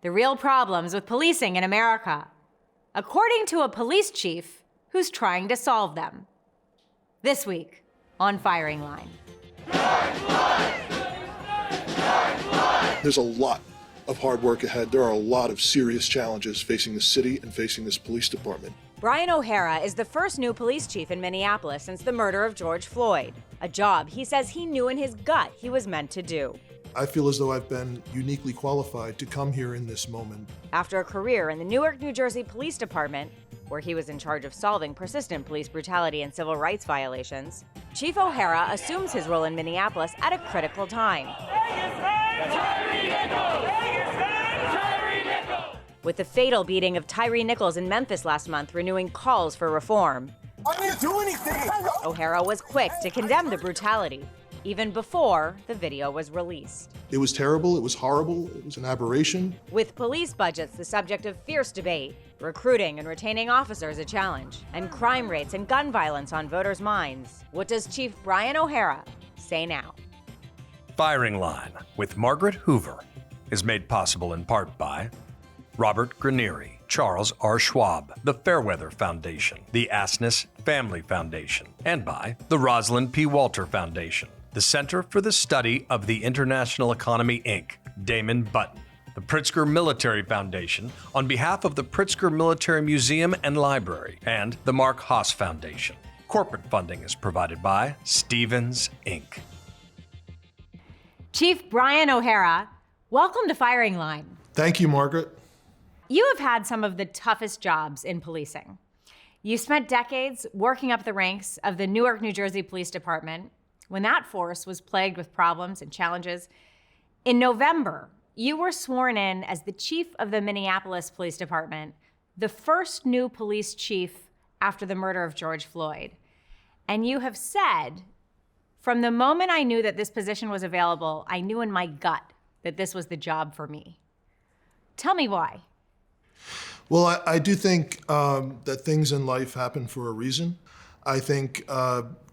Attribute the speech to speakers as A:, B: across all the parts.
A: the real problems with policing in America, according to a police chief who's trying to solve them. This week on Firing Line.
B: There's a lot of hard work ahead. There are a lot of serious challenges facing the city and facing this police department.
A: Brian O'Hara is the first new police chief in Minneapolis since the murder of George Floyd, a job he says he knew in his gut he was meant to do.
B: I feel as though I've been uniquely qualified to come here in this moment.
A: After a career in the Newark, New Jersey Police Department, where he was in charge of solving persistent police brutality and civil rights violations, Chief O'Hara assumes his role in Minneapolis at a critical time. With the fatal beating of Tyree Nichols in Memphis last month renewing calls for reform,
C: I didn't do anything!
A: O'Hara was quick to condemn the brutality, even before the video was released.
B: It was terrible, it was horrible, it was an aberration.
A: With police budgets the subject of fierce debate, recruiting and retaining officers a challenge, and crime rates and gun violence on voters' minds, what does Chief Brian O'Hara say now?
D: Firing Line with Margaret Hoover is made possible in part by Robert Granieri, Charles R. Schwab, the Fairweather Foundation, the Asness Family Foundation, and by the Rosalind P. Walter Foundation, the Center for the Study of the International Economy, Inc., Damon Button, the Pritzker Military Foundation on behalf of the Pritzker Military Museum and Library, and the Mark Haas Foundation. Corporate funding is provided by Stevens, Inc.
A: Chief Brian O'Hara, welcome to Firing Line.
B: Thank you, Margaret.
A: You have had some of the toughest jobs in policing. You spent decades working up the ranks of the Newark, New Jersey Police Department when that force was plagued with problems and challenges. In November, you were sworn in as the chief of the Minneapolis Police Department, the first new police chief after the murder of George Floyd. And you have said, from the moment I knew that this position was available, I knew in my gut that this was the job for me. Tell me why.
B: Well, I do think that things in life happen for a reason. I think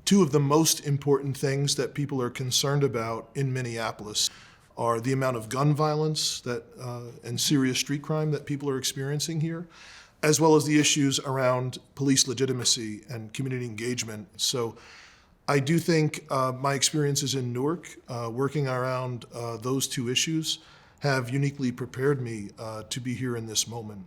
B: two of the most important things that people are concerned about in Minneapolis are the amount of gun violence and serious street crime that people are experiencing here, as well as the issues around police legitimacy and community engagement. So I do think my experiences in Newark, working around those two issues, have uniquely prepared me to be here in this moment.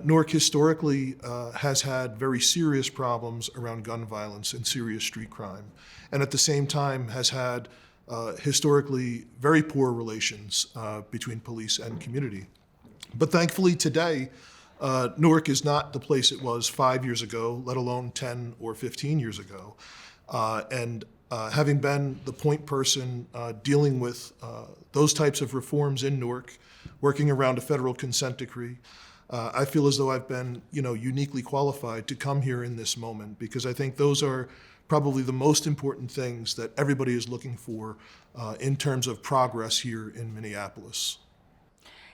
B: Newark historically has had very serious problems around gun violence and serious street crime, and at the same time has had historically very poor relations between police and community. But thankfully today, Newark is not the place it was 5 years ago, let alone 10 or 15 years ago. Having been the point person dealing with those types of reforms in Newark, working around a federal consent decree, I feel as though I've been, uniquely qualified to come here in this moment, because I think those are probably the most important things that everybody is looking for in terms of progress here in Minneapolis.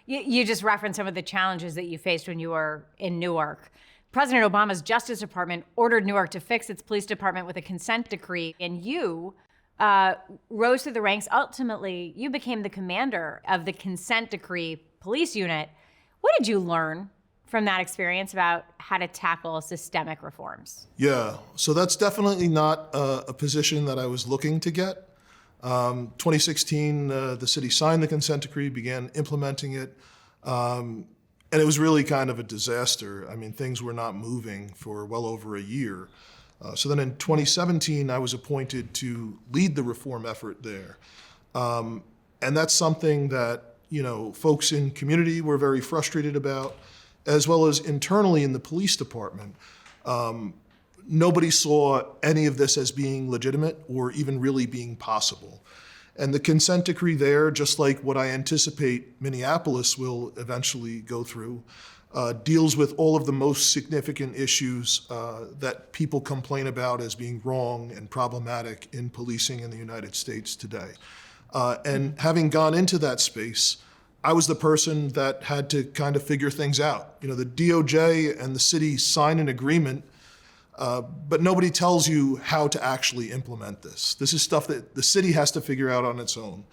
A: You just referenced some of the challenges that you faced when you were in Newark. President Obama's Justice Department ordered Newark to fix its police department with a consent decree, and you rose through the ranks. Ultimately, you became the commander of the consent decree police unit. What did you learn from that experience about how to tackle systemic reforms?
B: Yeah, so that's definitely not a position that I was looking to get. 2016, the city signed the consent decree, began implementing it, and it was really kind of a disaster. I mean, things were not moving for well over a year. So then in 2017, I was appointed to lead the reform effort there. And that's something that folks in community were very frustrated about, as well as internally in the police department. Nobody saw any of this as being legitimate or even really being possible. And the consent decree there, just like what I anticipate Minneapolis will eventually go through, deals with all of the most significant issues that people complain about as being wrong and problematic in policing in the United States today. And having gone into that space, I was the person that had to kind of figure things out. The DOJ and the city sign an agreement, but nobody tells you how to actually implement this. This is stuff that the city has to figure out on its own.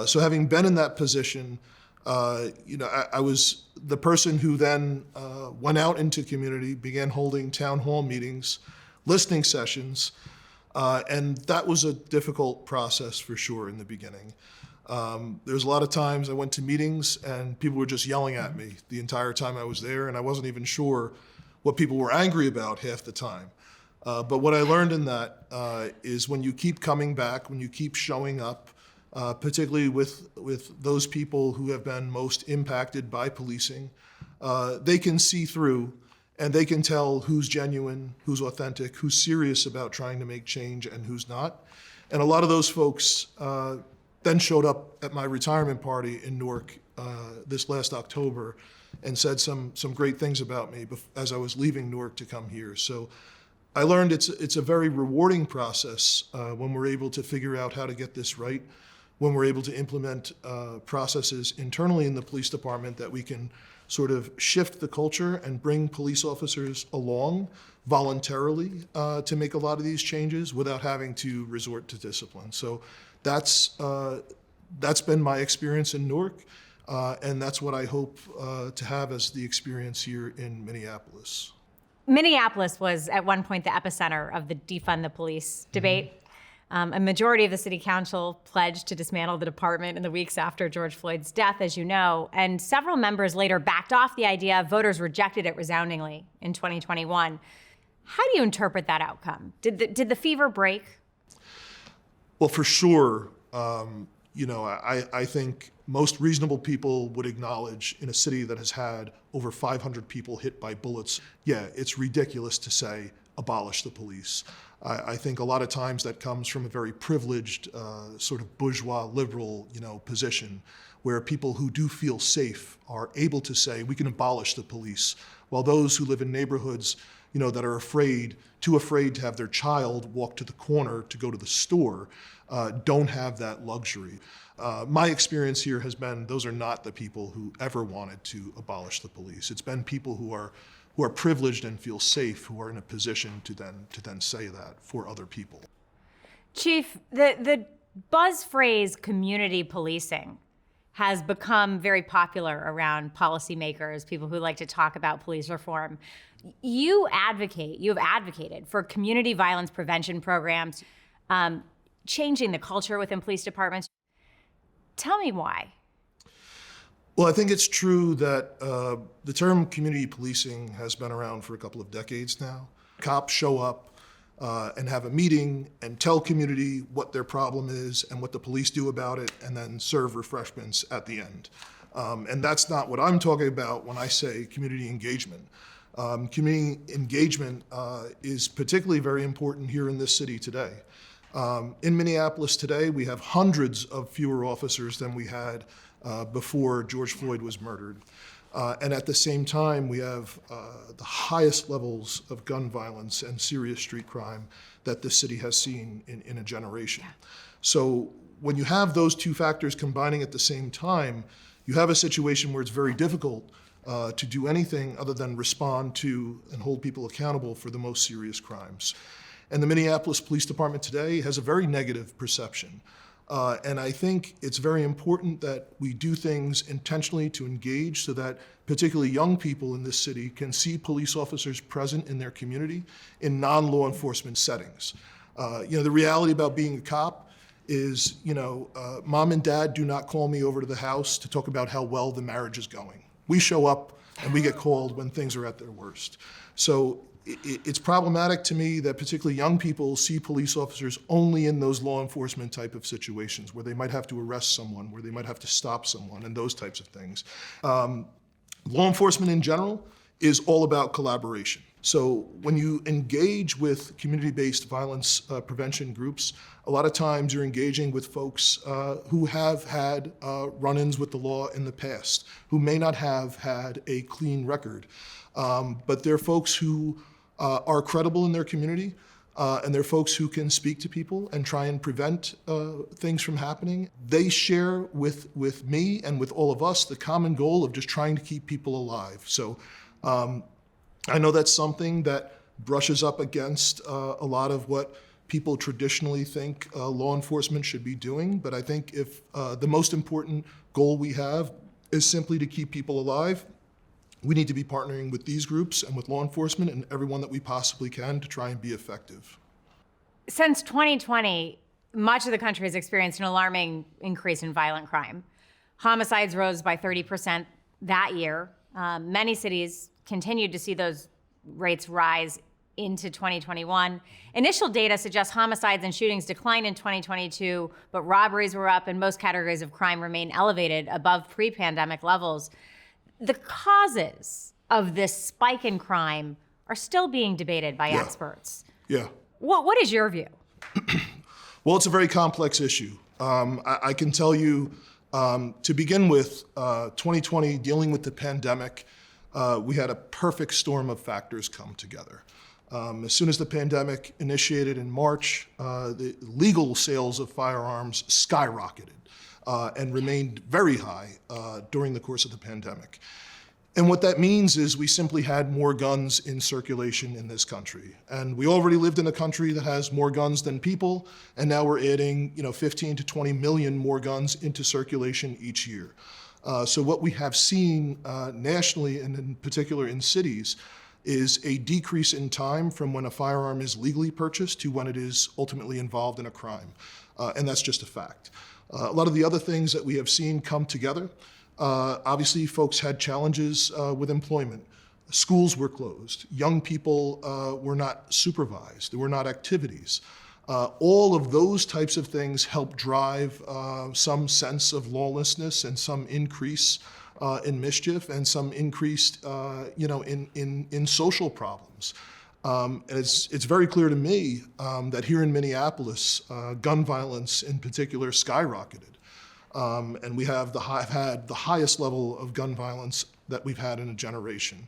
B: So having been in that position, I was the person who then went out into community, began holding town hall meetings, listening sessions, and that was a difficult process for sure in the beginning. There was a lot of times I went to meetings and people were just yelling at me the entire time I was there, and I wasn't even sure what people were angry about half the time. But what I learned in that is when you keep coming back, when you keep showing up, particularly with those people who have been most impacted by policing, they can see through and they can tell who's genuine, who's authentic, who's serious about trying to make change and who's not. And a lot of those folks then showed up at my retirement party in Newark this last October and said some great things about me as I was leaving Newark to come here. So I learned it's a very rewarding process when we're able to figure out how to get this right, when we're able to implement processes internally in the police department that we can sort of shift the culture and bring police officers along voluntarily to make a lot of these changes without having to resort to discipline. So that's been my experience in Newark, and that's what I hope to have as the experience here in Minneapolis.
A: Minneapolis was at one point the epicenter of the defund the police debate. A majority of the city council pledged to dismantle the department in the weeks after George Floyd's death, as you know, and several members later backed off the idea. Voters rejected it resoundingly in 2021. How do you interpret that outcome? Did the fever break?
B: Well, for sure, I think most reasonable people would acknowledge in a city that has had over 500 people hit by bullets, yeah, it's ridiculous to say abolish the police. I think a lot of times that comes from a very privileged sort of bourgeois liberal, position where people who do feel safe are able to say we can abolish the police, while those who live in neighborhoods, that are too afraid to have their child walk to the corner to go to the store, don't have that luxury. My experience here has been those are not the people who ever wanted to abolish the police. It's been people who are privileged and feel safe, who are in a position to then say that for other people.
A: Chief, the buzz phrase community policing has become very popular around policymakers, people who like to talk about police reform. You have advocated for community violence prevention programs, changing the culture within police departments. Tell me why.
B: Well, I think it's true that the term community policing has been around for a couple of decades now. Cops show up and have a meeting and tell community what their problem is and what the police do about it, and then serve refreshments at the end. And that's not what I'm talking about when I say community engagement. Community engagement is particularly very important here in this city today. In Minneapolis today, we have hundreds of fewer officers than we had before George Floyd was murdered. And at the same time, we have the highest levels of gun violence and serious street crime that the city has seen in a generation. So when you have those two factors combining at the same time, you have a situation where it's very difficult to do anything other than respond to and hold people accountable for the most serious crimes. And the Minneapolis Police Department today has a very negative perception. And I think it's very important that we do things intentionally to engage so that particularly young people in this city can see police officers present in their community in non-law enforcement settings. The reality about being a cop is, mom and dad do not call me over to the house to talk about how well the marriage is going. We show up and we get called when things are at their worst. So it's problematic to me that particularly young people see police officers only in those law enforcement type of situations where they might have to arrest someone, where they might have to stop someone, and those types of things. Law enforcement in general is all about collaboration. So when you engage with community-based violence prevention groups, a lot of times you're engaging with folks who have had run-ins with the law in the past, who may not have had a clean record, but they're folks who are credible in their community, and they're folks who can speak to people and try and prevent things from happening. They share with me and with all of us the common goal of just trying to keep people alive. So I know that's something that brushes up against a lot of what people traditionally think law enforcement should be doing, but I think if the most important goal we have is simply to keep people alive. We need to be partnering with these groups and with law enforcement and everyone that we possibly can to try and be effective.
A: Since 2020, much of the country has experienced an alarming increase in violent crime. Homicides rose by 30% that year. Many cities continued to see those rates rise into 2021. Initial data suggests homicides and shootings declined in 2022, but robberies were up and most categories of crime remain elevated above pre-pandemic levels. The causes of this spike in crime are still being debated by experts.
B: Yeah.
A: What is your view?
B: Well, it's a very complex issue. I can tell you, to begin with, 2020, dealing with the pandemic, we had a perfect storm of factors come together. As soon as the pandemic initiated in March, the legal sales of firearms skyrocketed and remained very high during the course of the pandemic. And what that means is we simply had more guns in circulation in this country. And we already lived in a country that has more guns than people, and now we're adding 15 to 20 million more guns into circulation each year. So what we have seen nationally, and in particular in cities, is a decrease in time from when a firearm is legally purchased to when it is ultimately involved in a crime. And that's just a fact. A lot of the other things that we have seen come together, obviously folks had challenges with employment. Schools were closed. Young people were not supervised. There were not activities. All of those types of things help drive some sense of lawlessness and some increase in mischief and some increased, in social problems. And it's very clear to me that here in Minneapolis, gun violence in particular skyrocketed. And we have had the highest level of gun violence that we've had in a generation.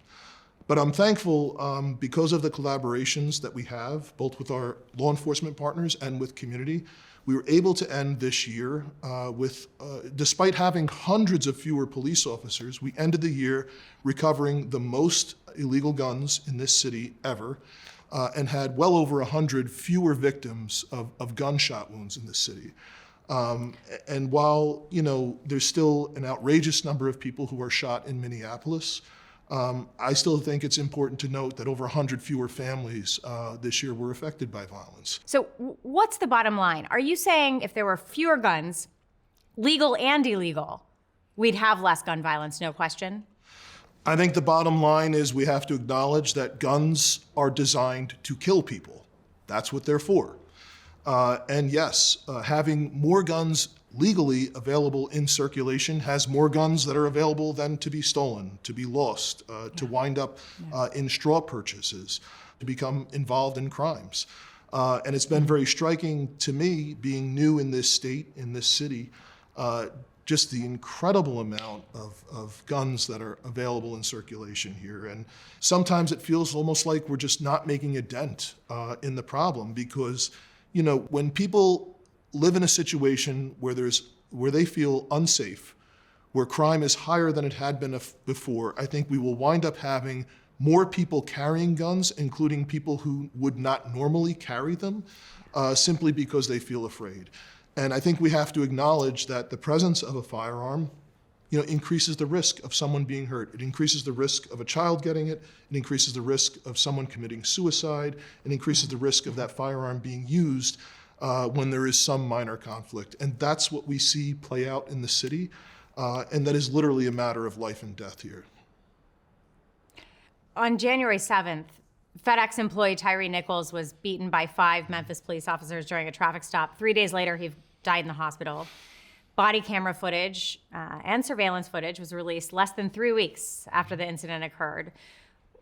B: But I'm thankful because of the collaborations that we have, both with our law enforcement partners and with community, we were able to end this year with, despite having hundreds of fewer police officers, we ended the year recovering the most illegal guns in this city ever and had well over 100 fewer victims of gunshot wounds in this city. And while, there's still an outrageous number of people who are shot in Minneapolis, I still think it's important to note that over 100 fewer families this year were affected by violence.
A: So what's the bottom line? Are you saying if there were fewer guns, legal and illegal, we'd have less gun violence, no question?
B: I think the bottom line is we have to acknowledge that guns are designed to kill people. That's what they're for. And yes, having more guns legally available in circulation has more guns that are available than to be stolen, to be lost, to wind up in straw purchases, to become involved in crimes. And it's been very striking to me, being new in this state, in this city, just the incredible amount of guns that are available in circulation here. And sometimes it feels almost like we're just not making a dent in the problem because, when people live in a situation where they feel unsafe, where crime is higher than it had been before, I think we will wind up having more people carrying guns, including people who would not normally carry them, simply because they feel afraid. And I think we have to acknowledge that the presence of a firearm, increases the risk of someone being hurt. It increases the risk of a child getting it. It increases the risk of someone committing suicide. It increases the risk of that firearm being used when there is some minor conflict. And that's what we see play out in the city. And that is literally a matter of life and death here.
A: On January 7th, FedEx employee Tyree Nichols was beaten by 5 Memphis police officers during a traffic stop. 3 days later, he died in the hospital. Body camera footage and surveillance footage was released less than 3 weeks after the incident occurred.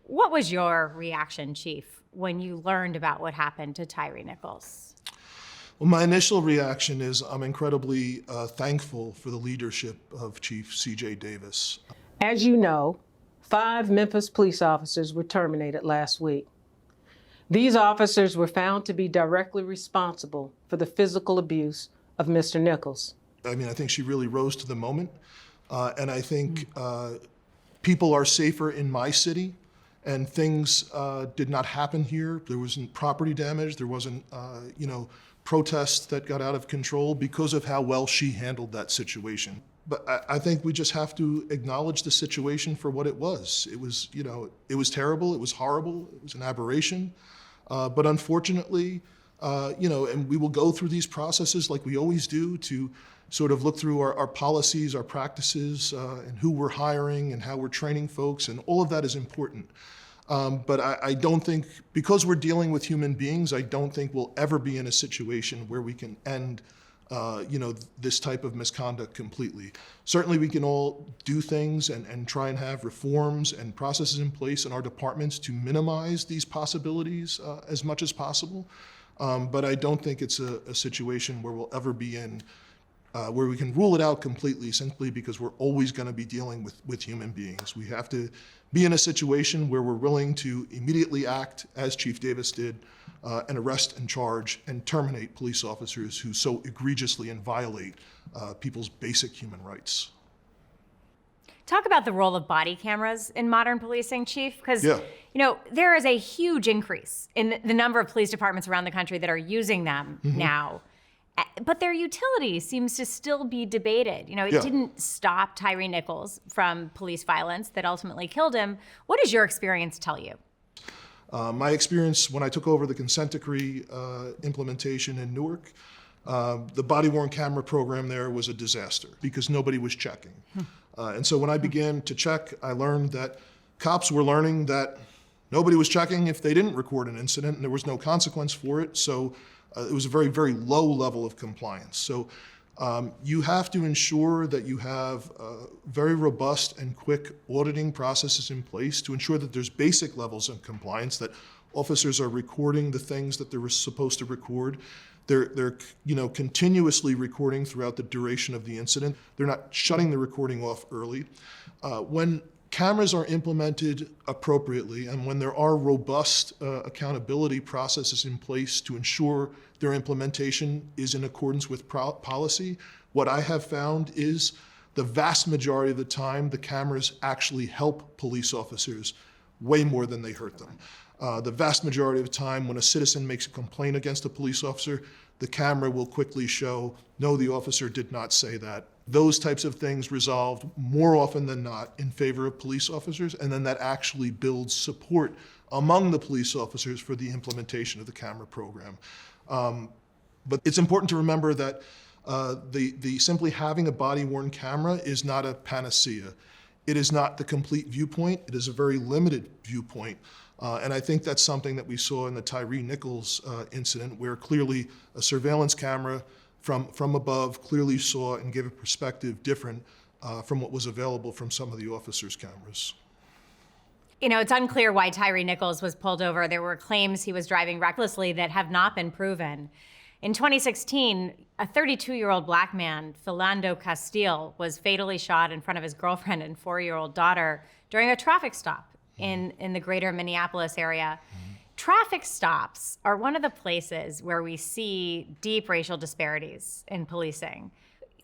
A: What was your reaction, Chief, when you learned about what happened to Tyree Nichols?
B: Well, my initial reaction is I'm incredibly thankful for the leadership of Chief C.J. Davis.
C: As you know, 5 Memphis police officers were terminated last week. These officers were found to be directly responsible for the physical abuse of Mr. Nichols.
B: I think she really rose to the moment. And I think people are safer in my city, and things did not happen here. There wasn't property damage. There wasn't, protests that got out of control because of how well she handled that situation. But I think we just have to acknowledge the situation for what it was. It was, it was terrible, it was horrible, it was an aberration. But unfortunately, and we will go through these processes like we always do to sort of look through our policies, our practices, and who we're hiring and how we're training folks, and all of that is important. But I don't think, because we're dealing with human beings, I don't think we'll ever be in a situation where we can end this type of misconduct completely. Certainly we can all do things and try and have reforms and processes in place in our departments to minimize these possibilities as much as possible. But I don't think it's a situation where we'll ever be in where we can rule it out completely simply because we're always going to be dealing with human beings. We have to be in a situation where we're willing to immediately act, as Chief Davis did, and arrest and charge and terminate police officers who so egregiously violate people's basic human rights.
A: Talk about the role of body cameras in modern policing, Chief, because
B: Yeah.
A: There is a huge increase in the number of police departments around the country that are using them now. But their utility seems to still be debated. It
B: Yeah.
A: didn't stop Tyree Nichols from police violence that ultimately killed him. What does your experience tell you?
B: My experience when I took over the consent decree implementation in Newark, the body-worn camera program there was a disaster because nobody was checking. And so when I began to check, I learned that cops were learning that nobody was checking if they didn't record an incident, and there was no consequence for it. So it was a very, very low level of compliance. So you have to ensure that you have very robust and quick auditing processes in place to ensure that there's basic levels of compliance, that officers are recording the things that they're supposed to record. They're continuously recording throughout the duration of the incident. They're not shutting the recording off early. When cameras are implemented appropriately and when there are robust accountability processes in place to ensure their implementation is in accordance with policy, what I have found is the vast majority of the time the cameras actually help police officers way more than they hurt them. The vast majority of the time when a citizen makes a complaint against a police officer, the camera will quickly show, no, the officer did not say that. Those types of things resolved more often than not in favor of police officers, and then that actually builds support among the police officers for the implementation of the camera program. But it's important to remember that the simply having a body-worn camera is not a panacea. It is not the complete viewpoint. It is a very limited viewpoint. And I think that's something that we saw in the Tyree Nichols incident, where clearly a surveillance camera from above clearly saw and gave a perspective different from what was available from some of the officers' cameras.
A: It's unclear why Tyree Nichols was pulled over. There were claims he was driving recklessly that have not been proven. In 2016, a 32-year-old black man, Philando Castile, was fatally shot in front of his girlfriend and 4-year-old daughter during a traffic stop in the greater Minneapolis area. Traffic stops are one of the places where we see deep racial disparities in policing.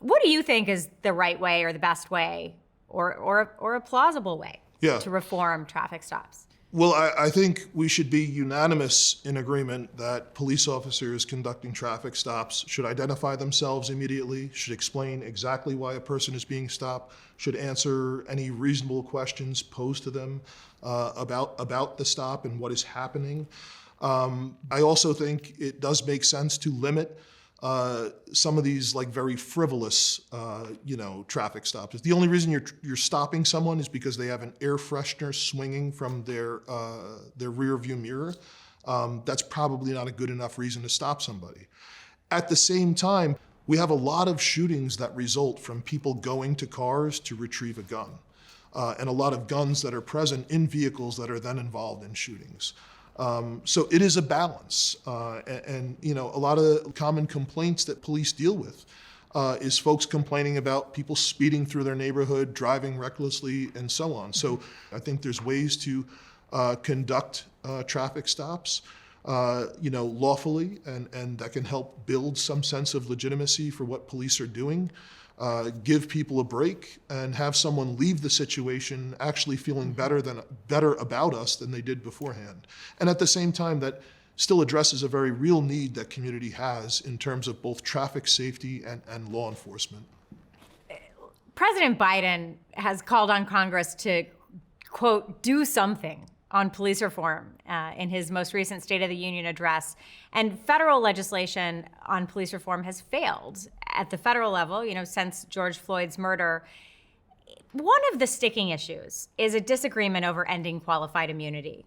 A: What do you think is the right way or the best way or a plausible way to reform traffic stops?
B: Well, I think we should be unanimous in agreement that police officers conducting traffic stops should identify themselves immediately, should explain exactly why a person is being stopped, should answer any reasonable questions posed to them about the stop and what is happening. I also think it does make sense to limit some of these very frivolous, traffic stops. If the only reason you're stopping someone is because they have an air freshener swinging from their rear view mirror, that's probably not a good enough reason to stop somebody. At the same time, we have a lot of shootings that result from people going to cars to retrieve a gun, and a lot of guns that are present in vehicles that are then involved in shootings. So it is a balance, and a lot of common complaints that police deal with is folks complaining about people speeding through their neighborhood, driving recklessly, and so on. So I think there's ways to conduct traffic stops, lawfully, and that can help build some sense of legitimacy for what police are doing. Give people a break and have someone leave the situation actually feeling better about us than they did beforehand. And at the same time, that still addresses a very real need that community has in terms of both traffic safety and law enforcement.
A: President Biden has called on Congress to, quote, do something on police reform in his most recent State of the Union address. And federal legislation on police reform has failed at the federal level, since George Floyd's murder. One of the sticking issues is a disagreement over ending qualified immunity.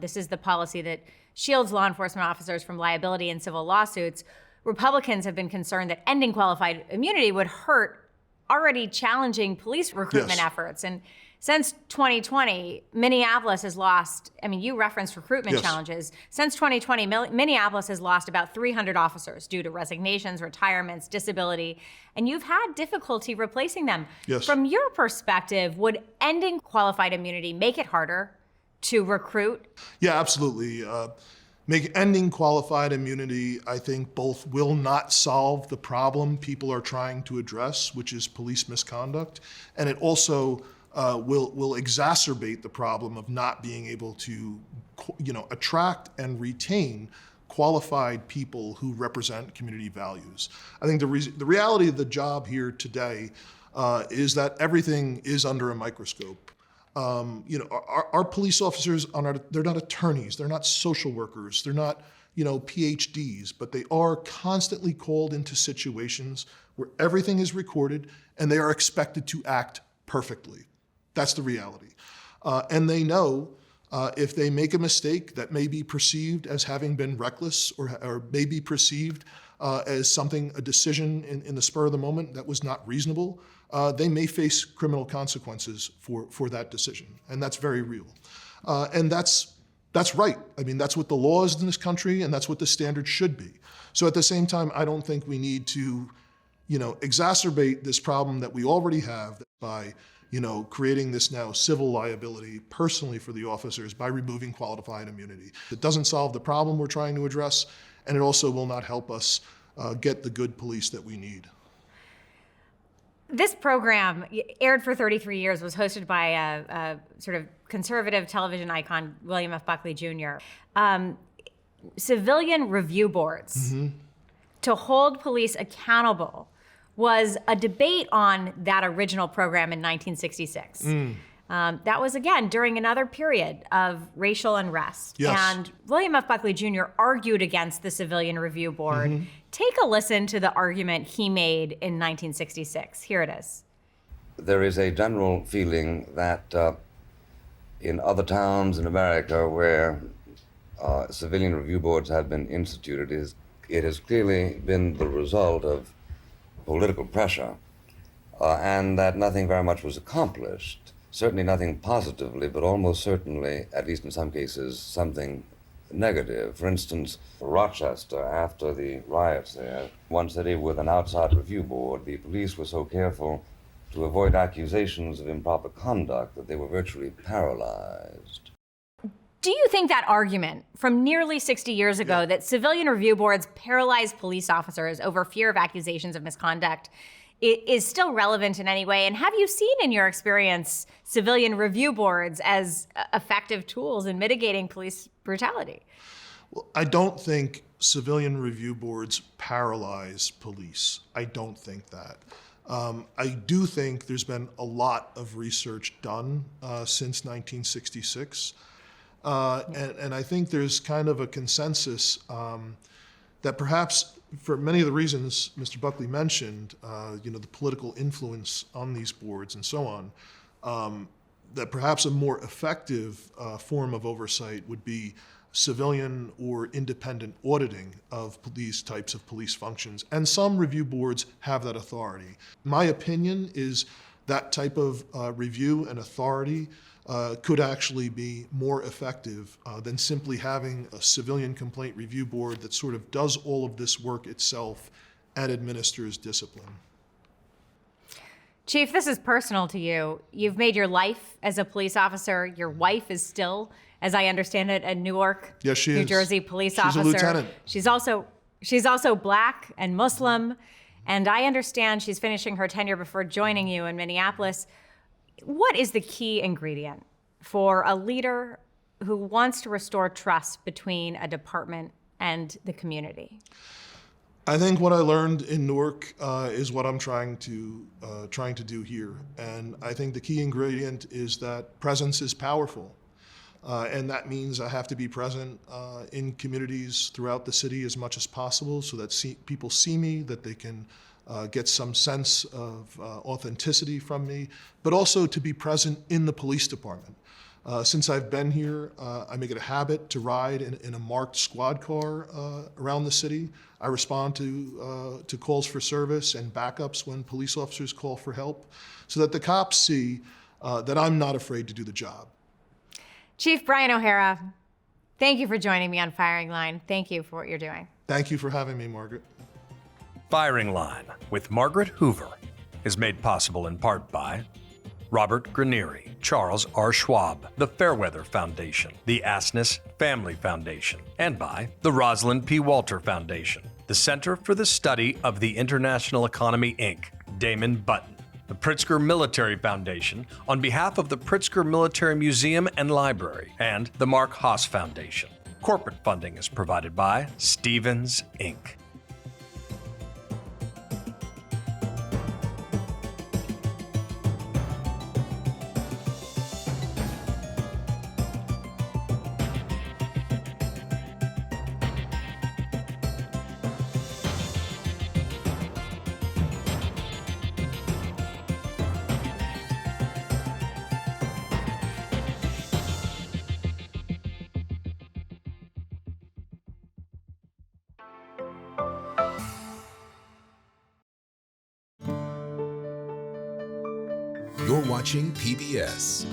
A: This is the policy that shields law enforcement officers from liability in civil lawsuits. Republicans have been concerned that ending qualified immunity would hurt already challenging police recruitment efforts. And since 2020, Minneapolis has lost, you referenced recruitment challenges. Since 2020, Minneapolis has lost about 300 officers due to resignations, retirements, disability, and you've had difficulty replacing them.
B: Yes.
A: From your perspective, would ending qualified immunity make it harder to recruit?
B: Yeah, absolutely. Ending qualified immunity, I think, both will not solve the problem people are trying to address, which is police misconduct, and it also will exacerbate the problem of not being able to, attract and retain qualified people who represent community values. I think the reality of the job here today is that everything is under a microscope. Our police officers they're not attorneys, they're not social workers, they're not, PhDs, but they are constantly called into situations where everything is recorded and they are expected to act perfectly. That's the reality. And they know if they make a mistake that may be perceived as having been reckless or may be perceived as a decision in the spur of the moment that was not reasonable, they may face criminal consequences for that decision. And that's very real. And that's right. That's what the law is in this country, and that's what the standard should be. So at the same time, I don't think we need to, exacerbate this problem that we already have by creating this now civil liability personally for the officers by removing qualified immunity. It doesn't solve the problem we're trying to address, and it also will not help us get the good police that we need.
A: This program aired for 33 years, was hosted by a sort of conservative television icon, William F. Buckley Jr. Civilian review boards to hold police accountable was a debate on that original program in 1966. That was, again, during another period of racial unrest.
B: Yes.
A: And William F. Buckley Jr. argued against the Civilian Review Board. Take a listen to the argument he made in 1966. Here it is.
E: There is a general feeling that in other towns in America where civilian review boards have been instituted, it has clearly been the result of political pressure, and that nothing very much was accomplished. Certainly nothing positively, but almost certainly, at least in some cases, something negative. For instance, Rochester, after the riots there, one city with an outside review board, the police were so careful to avoid accusations of improper conduct that they were virtually paralyzed.
A: Do you think that argument from nearly 60 years ago that civilian review boards paralyze police officers over fear of accusations of misconduct is still relevant in any way? And have you seen in your experience civilian review boards as effective tools in mitigating police brutality?
B: Well, I don't think civilian review boards paralyze police. I don't think that. I do think there's been a lot of research done since 1966. And I think there's kind of a consensus that perhaps for many of the reasons Mr. Buckley mentioned, the political influence on these boards and so on, that perhaps a more effective form of oversight would be civilian or independent auditing of these types of police functions. And some review boards have that authority. My opinion is that type of review and authority could actually be more effective than simply having a civilian complaint review board that sort of does all of this work itself and administers discipline.
A: Chief, this is personal to you. You've made your life as a police officer. Your wife is still, as I understand it, a Newark,
B: Yes, she
A: New
B: is.
A: Jersey police
B: She's
A: officer.
B: a lieutenant.
A: She's also Black and Muslim, and I understand she's finishing her tenure before joining you in Minneapolis. What is the key ingredient for a leader who wants to restore trust between a department and the community?
B: I think what I learned in Newark is what I'm trying to do here, and I think the key ingredient is that presence is powerful, and that means I have to be present in communities throughout the city as much as possible, so that people see me, that they can get some sense of authenticity from me, but also to be present in the police department. Since I've been here, I make it a habit to ride in a marked squad car around the city. I respond to calls for service and backups when police officers call for help, so that the cops see that I'm not afraid to do the job.
A: Chief Brian O'Hara, thank you for joining me on Firing Line. Thank you for what you're doing.
B: Thank you for having me, Margaret.
D: Firing Line with Margaret Hoover is made possible in part by Robert Granieri, Charles R. Schwab, the Fairweather Foundation, the Asness Family Foundation, and by the Rosalind P. Walter Foundation, the Center for the Study of the International Economy, Inc., Damon Button, the Pritzker Military Foundation on behalf of the Pritzker Military Museum and Library, and the Mark Haas Foundation. Corporate funding is provided by Stevens, Inc.
F: You're watching PBS.